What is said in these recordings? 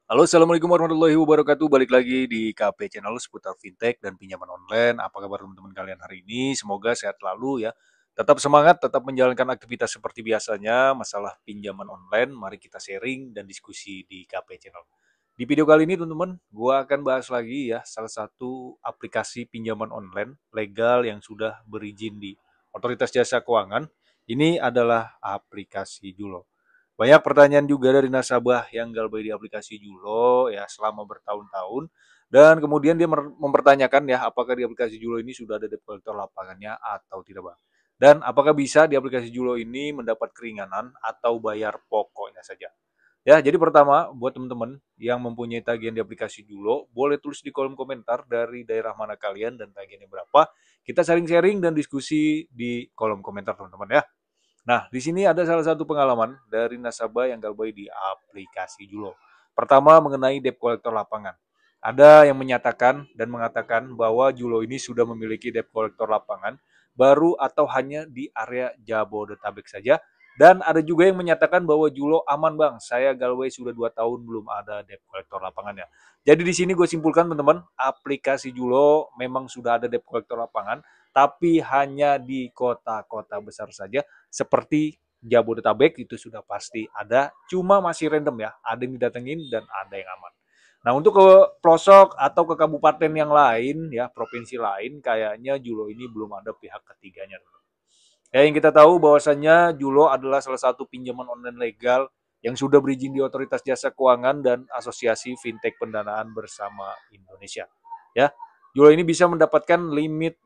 Halo, assalamualaikum warahmatullahi wabarakatuh. Balik lagi di KP Channel seputar fintech dan pinjaman online. Apa kabar teman-teman kalian hari ini? Semoga sehat selalu ya. Tetap semangat, tetap menjalankan aktivitas seperti biasanya. Masalah pinjaman online, mari kita sharing dan diskusi di KP Channel. Di video kali ini teman-teman, gua akan bahas lagi ya salah satu aplikasi pinjaman online legal yang sudah berizin di Otoritas Jasa Keuangan. Ini adalah aplikasi Julo. Banyak pertanyaan juga dari nasabah yang galbay di aplikasi Julo ya selama bertahun-tahun, dan kemudian dia mempertanyakan ya apakah di aplikasi Julo ini sudah ada debt collector lapangannya atau tidak, Bang. Dan apakah bisa di aplikasi Julo ini mendapat keringanan atau bayar pokoknya saja. Ya, jadi pertama buat teman-teman yang mempunyai tagihan di aplikasi Julo, boleh tulis di kolom komentar dari daerah mana kalian dan tagihannya berapa. Kita sharing-sharing dan diskusi di kolom komentar teman-teman ya. Nah, di sini ada salah satu pengalaman dari nasabah yang galbay di aplikasi Julo. Pertama, mengenai debt collector lapangan. Ada yang menyatakan dan mengatakan bahwa Julo ini sudah memiliki debt collector lapangan baru atau hanya di area Jabodetabek saja. Dan ada juga yang menyatakan bahwa Julo aman, Bang. Saya galbay sudah 2 tahun belum ada debt collector lapangannya. Jadi di sini gue simpulkan teman-teman, aplikasi Julo memang sudah ada debt collector lapangan, tapi hanya di kota-kota besar saja seperti Jabodetabek itu sudah pasti ada, cuma masih random ya, ada yang didatengin dan ada yang aman. Nah, untuk ke pelosok atau ke kabupaten yang lain ya, provinsi lain, kayaknya Julo ini belum ada pihak ketiganya. Ya, yang kita tahu bahwasannya Julo adalah salah satu pinjaman online legal yang sudah berizin di Otoritas Jasa Keuangan dan Asosiasi Fintech Pendanaan Bersama Indonesia. Ya, Julo ini bisa mendapatkan limit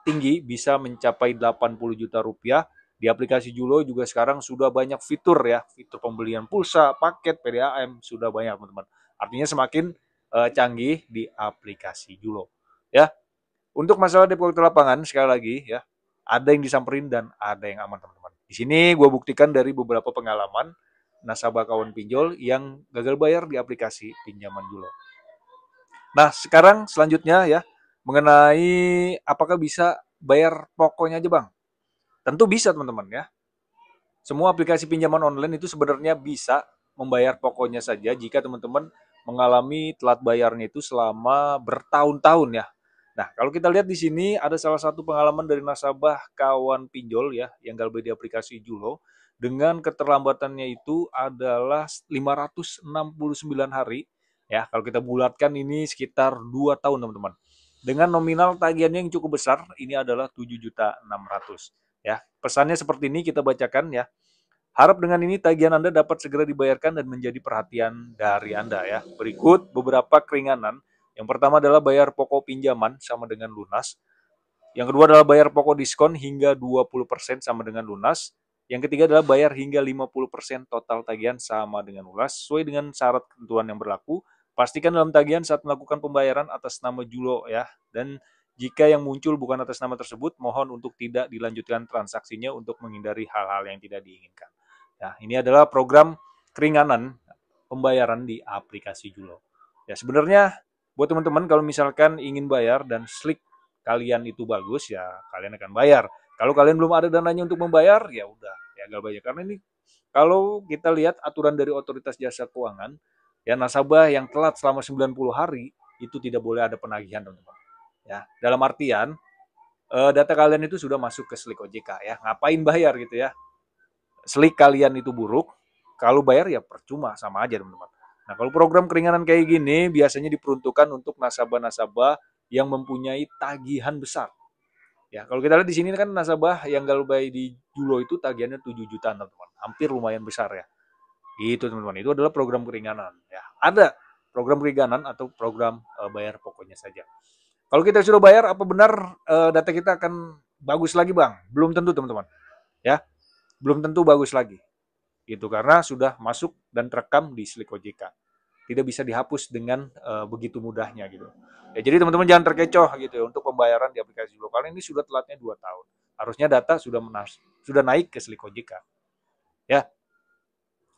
tinggi, bisa mencapai 80 juta rupiah. Di aplikasi Julo juga sekarang sudah banyak fitur ya, fitur pembelian pulsa, paket, PDAM, sudah banyak teman-teman. Artinya semakin canggih di aplikasi Julo. Ya, untuk masalah depo lapangan sekali lagi ya, ada yang disamperin dan ada yang aman teman-teman. Di sini gue buktikan dari beberapa pengalaman nasabah kawan pinjol yang gagal bayar di aplikasi pinjaman Julo. Nah, sekarang selanjutnya ya, mengenai apakah bisa bayar pokoknya aja, Bang? Tentu bisa, teman-teman ya. Semua aplikasi pinjaman online itu sebenarnya bisa membayar pokoknya saja jika teman-teman mengalami telat bayarnya itu selama bertahun-tahun ya. Nah, kalau kita lihat di sini ada salah satu pengalaman dari nasabah kawan pinjol ya yang galbay di aplikasi Julo dengan keterlambatannya itu adalah 569 hari ya. Kalau kita bulatkan ini sekitar 2 tahun teman-teman. Dengan nominal tagihannya yang cukup besar, ini adalah 7.600.000 ya. Pesannya seperti ini kita bacakan ya. Harap dengan ini tagihan Anda dapat segera dibayarkan dan menjadi perhatian dari Anda ya. Berikut beberapa keringanan. Yang pertama adalah bayar pokok pinjaman sama dengan lunas. Yang kedua adalah bayar pokok diskon hingga 20% sama dengan lunas. Yang ketiga adalah bayar hingga 50% total tagihan sama dengan lunas sesuai dengan syarat ketentuan yang berlaku. Pastikan dalam tagihan saat melakukan pembayaran atas nama Julo ya. Dan jika yang muncul bukan atas nama tersebut, mohon untuk tidak dilanjutkan transaksinya untuk menghindari hal-hal yang tidak diinginkan. Ya, ini adalah program keringanan pembayaran di aplikasi Julo. Ya, sebenarnya buat teman-teman kalau misalkan ingin bayar dan slik kalian itu bagus, ya kalian akan bayar. Kalau kalian belum ada dananya untuk membayar, ya udah, ya gagal bayar. Karena ini kalau kita lihat aturan dari Otoritas Jasa Keuangan, ya nasabah yang telat selama 90 hari itu tidak boleh ada penagihan, teman-teman. Ya, dalam artian data kalian itu sudah masuk ke slik OJK ya. Ngapain bayar gitu ya? Slik kalian itu buruk, kalau bayar ya percuma, sama aja teman-teman. Nah, kalau program keringanan kayak gini biasanya diperuntukkan untuk nasabah-nasabah yang mempunyai tagihan besar. Ya, kalau kita lihat di sini kan nasabah yang galbay di Julo itu tagihannya 7 jutaan, teman-teman. Hampir lumayan besar ya. Itu teman-teman, itu adalah program keringanan ya. Ada program keringanan atau program bayar pokoknya saja. Kalau kita sudah bayar, apa benar data kita akan bagus lagi, Bang? Belum tentu, teman-teman. Ya, belum tentu bagus lagi. Gitu karena sudah masuk dan terekam di slik OJK. Tidak bisa dihapus dengan begitu mudahnya gitu. Ya, jadi teman-teman jangan terkecoh gitu ya, untuk pembayaran di aplikasi Julo. Karena ini sudah telatnya 2 tahun. Harusnya data sudah naik ke slik OJK. Ya,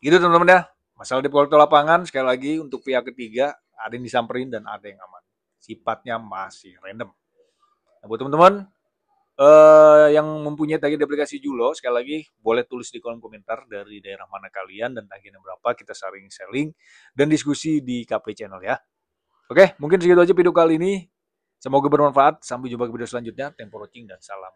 gitu teman-teman ya. Masalah di portal lapangan sekali lagi untuk pihak ketiga ada yang disamperin dan ada yang aman. Sifatnya masih random. Nah, buat teman-teman Yang mempunyai tagihan di aplikasi Julo, sekali lagi boleh tulis di kolom komentar dari daerah mana kalian dan tagihannya berapa, kita saling sharing dan diskusi di KP Channel ya. Oke, mungkin segitu aja video kali ini. Semoga bermanfaat. Sampai jumpa ke video selanjutnya. Tempo watching dan salam.